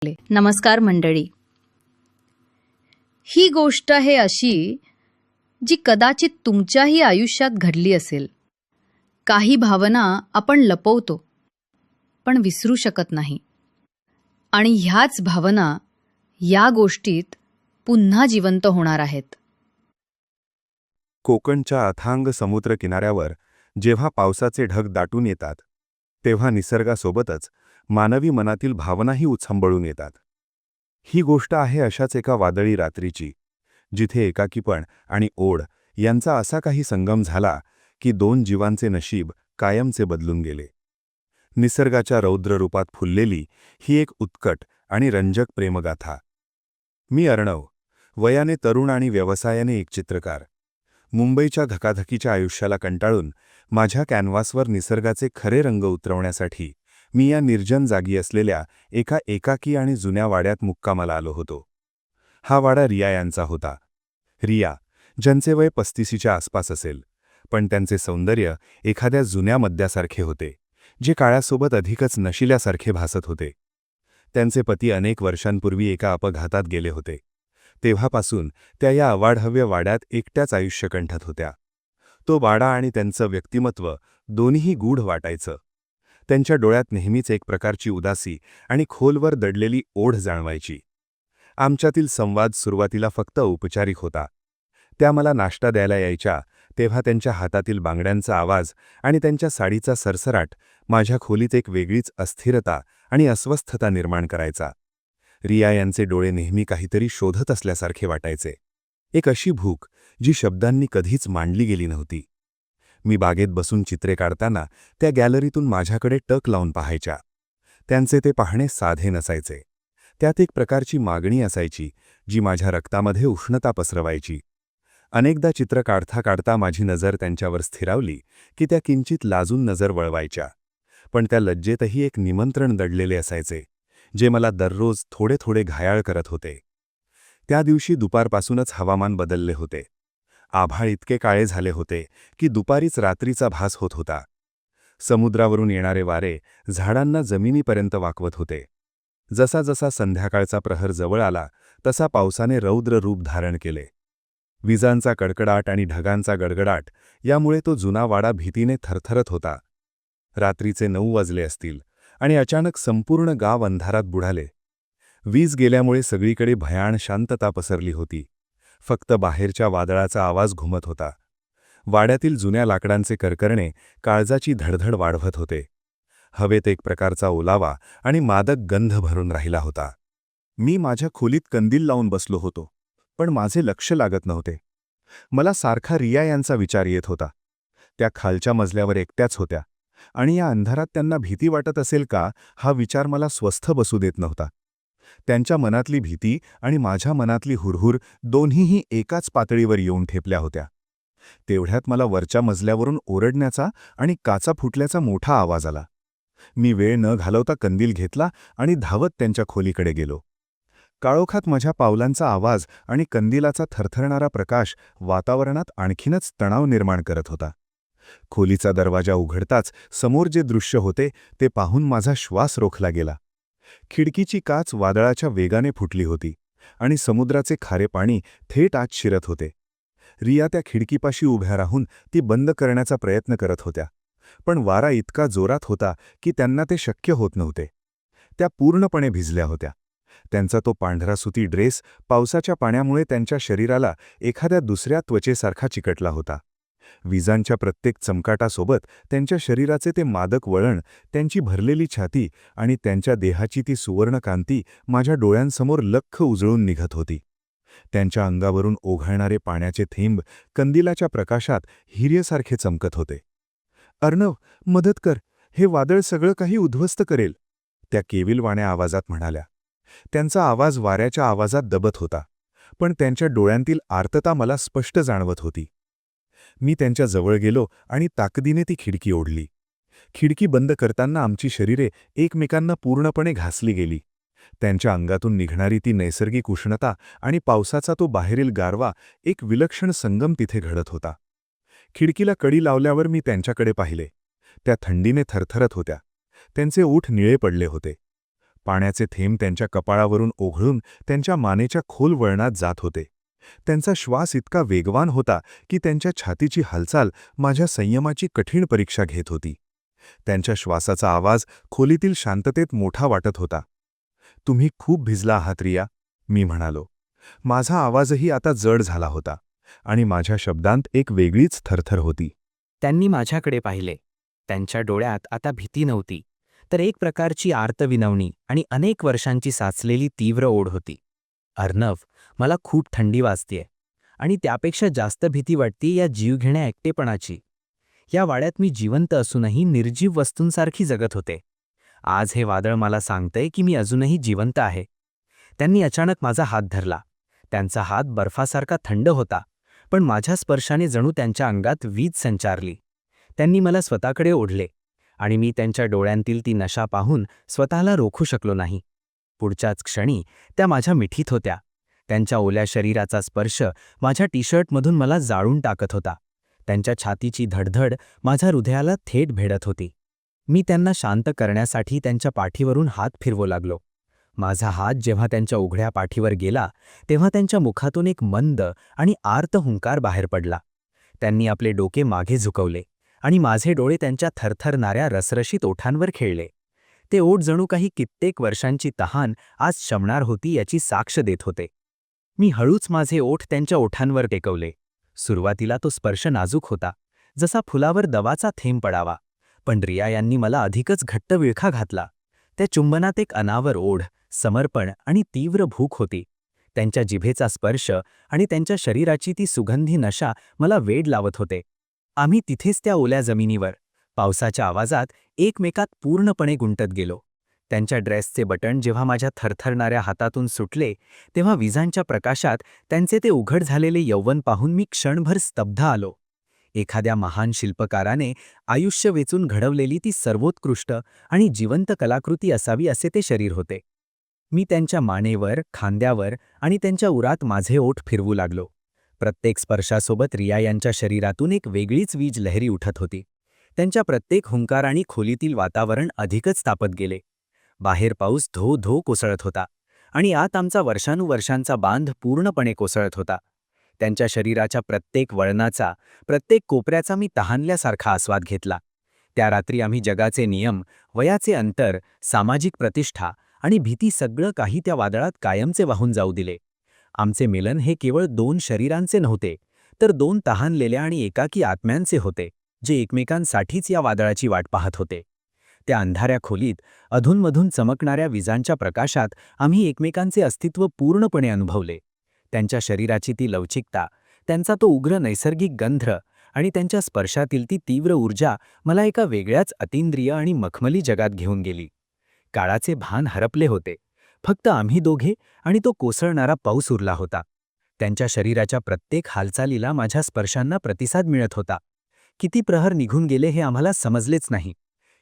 नमस्कार मंडळी. ही गोष्ट आहे अशी जी कदाचित तुमच्याही आयुष्यात घडली असेल. काही भावना आपण लपवतो पण विसरू शकत नाही, आणि ह्याच भावना या गोष्टीत पुन्हा जिवंत होणार आहेत. कोकणच्या अथांग समुद्र किनाऱ्यावर जेव्हा पावसाचे ढग दाटून येतात तेव्हा निसर्गासोबतच मानवी मनातील भावनाही उचंबळून येतात. ही गोष्ट आहे अशाच एका वादळी रात्रीची, जिथे एकाकीपण आणि ओढ यांचा असा काही संगम झाला की दोन जीवांचे नशीब कायमचे बदलून गेले. निसर्गाच्या रौद्र रूपात फुललेली ही एक उत्कट आणि रंजक प्रेमगाथा. मी अर्णव, वयाने तरुण आणि व्यवसायाने एक चित्रकार. मुंबईच्या धकाधकीच्या आयुष्याला कंटाळून माझ्या कॅनव्हासवर निसर्गाचे खरे रंग उतरवण्यासाठी मी या निर्जन जागी असलेल्या एका एकाकी आणि जुन्या वाड्यात मुक्कामाला आलो होतो. हा वाडा रिया यांचा होता. रिया, ज्यांचे वय 35च्या आसपास असेल, पण त्यांचे सौंदर्य एखाद्या जुन्या मद्यासारखे होते, जे काळासोबत अधिकच नशिल्यासारखे भासत होते. त्यांचे पती अनेक वर्षांपूर्वी एका अपघातात गेले होते. तेव्हापासून त्या या अवाढव्य वाड्यात एकट्याच आयुष्य कंठत होत्या. तो वाडा आणि त्यांचं व्यक्तिमत्व दोन्हीही गूढ वाटायचं. त्यांच्या डोळ्यात नेहमीच एक प्रकारची उदासी आणि खोलवर दडलेली ओढ जाणवायची. आमच्यातील संवाद सुरुवातीला फक्त औपचारिक होता. त्या मला नाश्ता द्यायला यायच्या तेव्हा त्यांच्या हातातील बांगड्यांचा आवाज आणि त्यांच्या साडीचा सरसराट माझ्या खोलीत एक वेगळीच अस्थिरता आणि अस्वस्थता निर्माण करायचा. रिया यांचे डोळे नेहमी काहीतरी शोधत असल्यासारखे वाटायचे. एक अशी भूक जी शब्दांनी कधीच मांडली गेली नव्हती. मी बागेत बसून चित्रे काढताना त्या गॅलरीतून माझ्याकडे टक लावून पाहायच्या. त्यांचे ते पाहणे साधे नसायचे. त्यात एक प्रकारची मागणी असायची जी माझ्या रक्तामध्ये उष्णता पसरवायची. अनेकदा चित्र काढता काढता माझी नजर त्यांच्यावर स्थिरावली की त्या किंचित लाजून नजर वळवायच्या, पण त्या लज्जेतही एक निमंत्रण दडलेले असायचे, जे मला दररोज थोडे थोडे घायाळ करत होते. त्या दिवशी दुपारपासूनच हवामान बदलले होते. आभाळ इतके काळे झाले होते की दुपारीच रात्रीचा भास होत होता. समुद्रावरून येणारे वारे झाडांना जमिनीपर्यंत वाकवत होते. जसा जसा संध्याकाळचा प्रहर जवळ आला तसा पावसाने रौद्र रूप धारण केले. विजांचा कडकडाट आणि ढगांचा गडगडाट यामुळे तो जुना वाडा भीतीने थरथरत होता. रात्रीचे 9 वाजले असतील आणि अचानक संपूर्ण गाव अंधारात बुडाले. वीज गेल्यामुळे सगळीकडे भयाण शांतता पसरली होती. फक्त बाहेरच्या वादळाचा आवाज घुमत होता. वाड्यातील जुन्या लाकडांचे करकरणे काळजाची धडधड वाढवत होते. हवेत एक प्रकारचा ओलावा आणि मादक गंध भरून राहिला होता. मी माझ्या खोलीत कंदील लावून बसलो होतो, पण माझे लक्ष लागत नव्हते. मला सारखा रिया यांचा विचार येत होता. त्या खालच्या मजल्यावर एकट्याच होत्या आणि या अंधारात त्यांना भीती वाटत असेल का, हा विचार मला स्वस्थ बसू देत नव्हता. त्यांच्या मनातली भीती आणि माझ्या मनातली हुरहुर दोन्हीही एकाच पातळीवर येऊन ठेपल्या होत्या. तेवढ्यात मला वरच्या मजल्यावरून ओरडण्याचा आणि काचा फुटल्याचा मोठा आवाज आला. मी वेळ न घालवता कंदील घेतला आणि धावत त्यांच्या खोलीकडे गेलो. काळोखात माझ्या पावलांचा आवाज आणि कंदिलाचा थरथरणारा प्रकाश वातावरणात आणखीनच तणाव निर्माण करत होता. खोलीचा दरवाजा उघडताच समोर जे दृश्य होते ते पाहून माझा श्वास रोखला गेला. खिडकीची काच वादळाच्या वेगाने फुटली होती आणि समुद्राचे खारे पाणी थेट आत शिरत होते. रिया त्या खिडकीपाशी उभ्या राहून ती बंद करण्याचा प्रयत्न करत होत्या, पण वारा इतका जोरात होता की त्यांना ते शक्य होत नव्हते. त्या पूर्णपणे भिजल्या होत्या. त्यांचा तो पांढरा सुती ड्रेस पावसाच्या पाण्यामुळे त्यांच्या शरीराला एखाद्या दुसऱ्या त्वचेसारखा चिकटला होता. विजांच्या प्रत्येक चमकाटासोबत त्यांच्या शरीराचे ते मादक वळण, त्यांची भरलेली छाती आणि त्यांच्या देहाची ती सुवर्णकांती माझ्या डोळ्यांसमोर लख्ख उजळून निघत होती. त्यांच्या अंगावरून ओघळणारे पाण्याचे थेंब कंदिलाच्या प्रकाशात हिर्यासारखे चमकत होते. अर्णव, मदत कर, हे वादळ सगळं काही उद्ध्वस्त करेल, त्या केविलवाण्या आवाजात म्हणाल्या. त्यांचा आवाज वाऱ्याच्या आवाजात दबत होता, पण त्यांच्या डोळ्यांतील आर्तता मला स्पष्ट जाणवत होती. मी त्यांच्या जवळ गेलो आणि ताकदीने ती खिडकी ओढली. खिडकी बंद करताना आमची शरीरे एकमेकांना पूर्णपणे घासली गेली. त्यांच्या अंगातून निघणारी ती नैसर्गिक उष्णता आणि पावसाचा तो बाहेरील गारवा, एक विलक्षण संगम तिथे घडत होता. खिडकीला कडी लावल्यावर मी त्यांच्याकडे पाहिले. त्या थंडीने थरथरत होत्या. त्यांचे ओठ निळे पडले होते. पाण्याचे थेंब त्यांच्या कपाळावरून ओघळून त्यांच्या मानेच्या खोल वळणात जात होते. त्यांचा श्वास इतका वेगवान होता की त्यांच्या छातीची हालचाल माझ्या संयमाची कठीण परीक्षा घेत होती. त्यांच्या श्वासाचा आवाज खोलीतील शांततेत मोठा वाटत होता. "तुम्ही खूप भिजला आहात रिया," मी म्हणालो. माझा आवाजही आता जड झाला होता आणि माझ्या शब्दांत एक वेगळीच थरथर होती. त्यांनी माझ्याकडे पाहिले. त्यांच्या डोळ्यात आता भीती नव्हती, तर एक प्रकारची आर्तविनवणी आणि अनेक वर्षांची साचलेली तीव्र ओढ होती. अर्णव, मला खूप थंडी वाजतेय आणि त्यापेक्षा जास्त भीती वाटते या जीवघेण्या एकटेपणाची. या वाड्यात मी जिवंत असूनही निर्जीव वस्तूंसारखी जगत होते. आज हे वादळ मला सांगतंय की मी अजूनही जिवंत आहे. त्यांनी अचानक माझा हात धरला. त्यांचा हात बर्फासारखा थंड होता, पण माझ्या स्पर्शाने जणू त्यांच्या अंगात वीज संचारली. त्यांनी मला स्वतःकडे ओढले आणि मी त्यांच्या डोळ्यांतील ती नशा पाहून स्वतःला रोखू शकलो नाही. पुढच्याच क्षणी त्या माझ्या मिठीत होत्या. त्यांच्या ओल्या शरीराचा स्पर्श माझ्या टी-शर्टमधून मला जाळून टाकत होता. त्यांच्या छातीची धडधड माझ्या हृदयाला थेट भेडत होती. मी त्यांना शांत करण्यासाठी त्यांच्या पाठीवरून हात फिरवू लागलो. माझा हात जेव्हा त्यांच्या उघड्या पाठीवर गेला तेव्हा त्यांच्या मुखातून एक मंद आणि आर्त हुंकार बाहेर पडला. त्यांनी आपले डोके मागे झुकवले आणि माझे डोळे त्यांच्या थरथरणाऱ्या रसरशीत ओठांवर खेळले. ते ओठ जणू काही कित्येक वर्षांची तहान आज शमणार होती याची साक्ष देत होते. मी हळूच माझे ओठ त्यांच्या ओठांवर टेकवले. सुरुवातीला तो स्पर्श नाजूक होता, जसा फुलावर दवाचा थेंब पडावा, पण रिया यांनी मला अधिकच घट्ट विळखा घातला. त्या चुंबनात एक अनावर ओढ, समर्पण आणि तीव्र भूक होती. त्यांच्या जिभेचा स्पर्श आणि त्यांच्या शरीराची ती सुगंधी नशा मला वेड लावत होते. आम्ही तिथेच त्या ओल्या जमिनीवर, पावसाच्या आवाजात एकमेकात पूर्णपणे गुंतत गेलो. त्यांच्या ड्रेसचे बटण जेव्हा माझ्या थरथरणाऱ्या हातातून सुटले तेव्हा विजांच्या प्रकाशात त्यांचे ते उघड झालेले यौवन पाहून मी क्षणभर स्तब्ध आलो. एखाद्या महान शिल्पकाराने आयुष्य वेचून घडवलेली ती सर्वोत्कृष्ट आणि जिवंत कलाकृती असावी असे ते शरीर होते. मी त्यांच्या मानेवर, खांद्यावर आणि त्यांच्या उरात माझे ओठ फिरवू लागलो. प्रत्येक स्पर्शासोबत रिया यांच्या शरीरातून एक वेगळीच वीज लहरी उठत होती. त्यांच्या प्रत्येक हुंकाराने खोलीतील वातावरण अधिकच तापत गेले. बाहेर पाऊस धो धो कोसळत होता आणि आत आमचा वर्षानुवर्षांचा बांध पूर्णपणे कोसळत होता. त्यांच्या शरीराच्या प्रत्येक वळणाचा, प्रत्येक कोपऱ्याचा मी तहानल्यासारखा आस्वाद घेतला. त्या रात्री आम्ही जगाचे नियम, वयाचे अंतर, सामाजिक प्रतिष्ठा आणि भीती सगळं काही त्या वादळात कायमचे वाहून जाऊ दिले. आमचे मिलन हे केवळ 2 शरीरांचे नव्हते, तर 2 तहानलेल्या आणि एकाकी आत्म्यांचे होते, जे एकमेकांसाठीच या वादळाची वाट पाहत होते. त्या अंधाऱ्या खोलीत अधूनमधून चमकणाऱ्या विजांच्या प्रकाशात आम्ही एकमेकांचे अस्तित्व पूर्णपणे अनुभवले. त्यांच्या शरीराची ती लवचिकता, त्यांचा तो उग्र नैसर्गिक गंध आणि त्यांच्या स्पर्शातील ती तीव्र ऊर्जा मला एका वेगळ्याच अतींद्रिय आणि मखमली जगात घेऊन गेली. काळाचे भान हरपले होते. फक्त आम्ही दोघे आणि तो कोसळणारा पाऊस उरला होता. त्यांच्या शरीराच्या प्रत्येक हालचालीला माझ्या स्पर्शांना प्रतिसाद मिळत होता. किती प्रहर निघून गेले हे आम्हाला समजलेच नाही.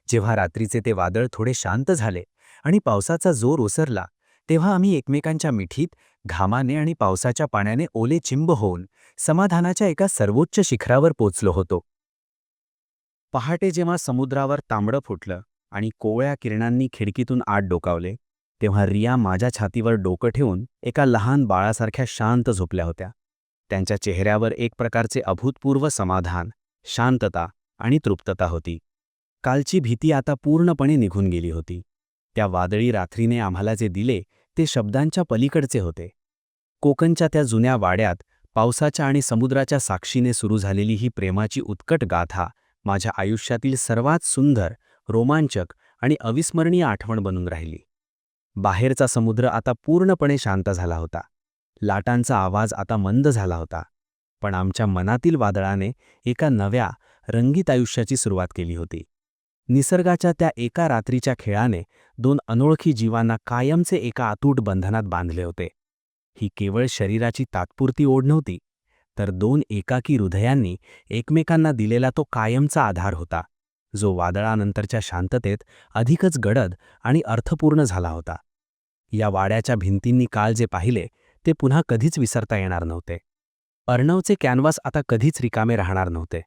जेव्हा रात्रीचे ते वादळ थोडे शांत झाले आणि पावसाचा जोर ओसरला तेव्हा आम्ही एकमेकांच्या मिठीत, घामाने आणि पावसाच्या पाण्याने ओले चिंब होऊन समाधानाच्या एका सर्वोच्च शिखरावर पोचलो होतो. पहाटे जेव्हा समुद्रावर तांबडं फुटलं आणि कोवळ्या किरणांनी खिडकीतून आत डोकावले तेव्हा रिया माझ्या छातीवर डोकं ठेवून एका लहान बाळासारख्या शांत झोपल्या होत्या. त्यांच्या चेहऱ्यावर एक प्रकारचे अभूतपूर्व समाधान, शांतता आणि तृप्तता होती. कालची भीती आता पूर्णपणे निघून गेली होती. त्या वादळी रात्रीने आम्हाला जे दिले ते शब्दांच्या पलीकडचे होते. कोकणच्या त्या जुन्या वाड्यात पावसाच्या आणि समुद्राच्या साक्षीने सुरू झालेली ही प्रेमाची उत्कट गाथा माझ्या आयुष्यातील सर्वात सुंदर, रोमांचक आणि अविस्मरणीय आठवण बनून राहिली. बाहेरचा समुद्र आता पूर्णपणे शांत झाला होता. लाटांचा आवाज आता मंद झाला होता. पण आमच्या मनातील वादळाने एका नव्या, रंगीत आयुष्याची सुरुवात केली होती. निसर्गाच्या त्या एका रात्रीच्या खेळाने 2 अनोळखी जीवांना कायमचे एका अतूट बंधनात बांधले होते. ही केवळ शरीराची तात्पुरती ओढ नव्हती, तर 2 एकाकी हृदयांनी एकमेकांना दिलेला तो कायमचा आधार होता, जो वादळानंतरच्या शांततेत अधिकच गडद आणि अर्थपूर्ण झाला होता. या वाड्याच्या भिंतींनी काल जे पाहिले ते पुन्हा कधीच विसरता येणार नव्हते. अर्णवचे कॅनव्हास आता कधीच रिकामे राहणार नव्हते,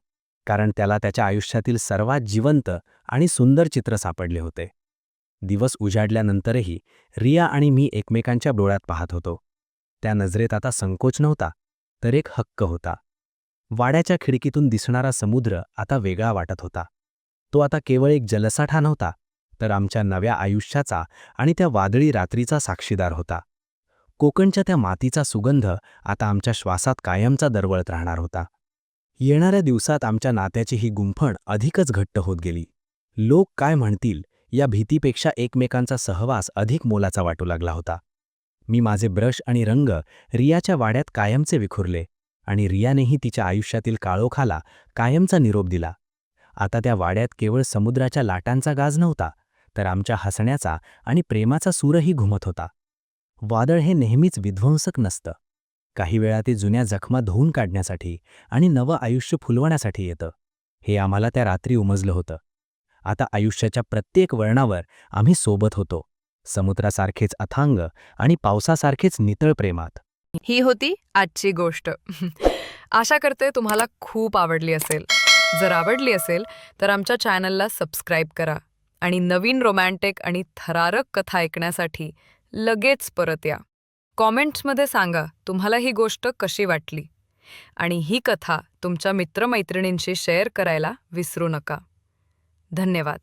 कारण त्याला त्याच्या आयुष्यातील सर्वात जिवंत आणि सुंदर चित्र सापडले होते. दिवस उजाडल्यानंतरही रिया आणि मी एकमेकांच्या डोळ्यात पाहत होतो. त्या नजरेत आता संकोच नव्हता, तर एक हक्क होता. वाड्याच्या खिडकीतून दिसणारा समुद्र आता वेगळा वाटत होता. तो आता केवळ एक जलसाठा नव्हता, तर आमच्या नव्या आयुष्याचा आणि त्या वादळी रात्रीचा साक्षीदार होता. कोकणच्या त्या मातीचा सुगंध आता आमच्या श्वासात कायमचा दरवळत राहणार होता. येणाऱ्या दिवसात आमच्या नात्याची ही गुंफण अधिकच घट्ट होत गेली. लोक काय म्हणतील या भीतीपेक्षा एकमेकांचा सहवास अधिक मोलाचा वाटू लागला होता. मी माझे ब्रश आणि रंग रियाच्या वाड्यात कायमचे विखुरले आणि रियानेही तिच्या आयुष्यातील काळोखाला कायमचा निरोप दिला. आता त्या वाड्यात केवळ समुद्राच्या लाटांचा गाज नव्हता, तर आमच्या हसण्याचा आणि प्रेमाचा सूरही घुमत होता. वादळ हे नेहमीच विध्वंसक नसतं. काही वेळा ते जुन्या जखमा धुवून काढण्यासाठी आणि नवं आयुष्य फुलवण्यासाठी येतं. हे आम्हाला त्या रात्री उमजलं होतं. आता आयुष्याच्या प्रत्येक वळणावर आम्ही सोबत होतो, समुद्रासारखेच अथांग आणि पावसासारखेच नितळ प्रेमात. ही होती आजची गोष्ट. आशा करते तुम्हाला खूप आवडली असेल. जर आवडली असेल तर आमच्या चॅनलला सबस्क्राईब करा आणि नवीन रोमॅन्टिक आणि थरारक कथा ऐकण्यासाठी लगेच परत या. कॉमेंट्समध्ये सांगा तुम्हाला ही गोष्ट कशी वाटली आणि ही कथा तुमच्या मित्रमैत्रिणींशी शेअर करायला विसरू नका. धन्यवाद.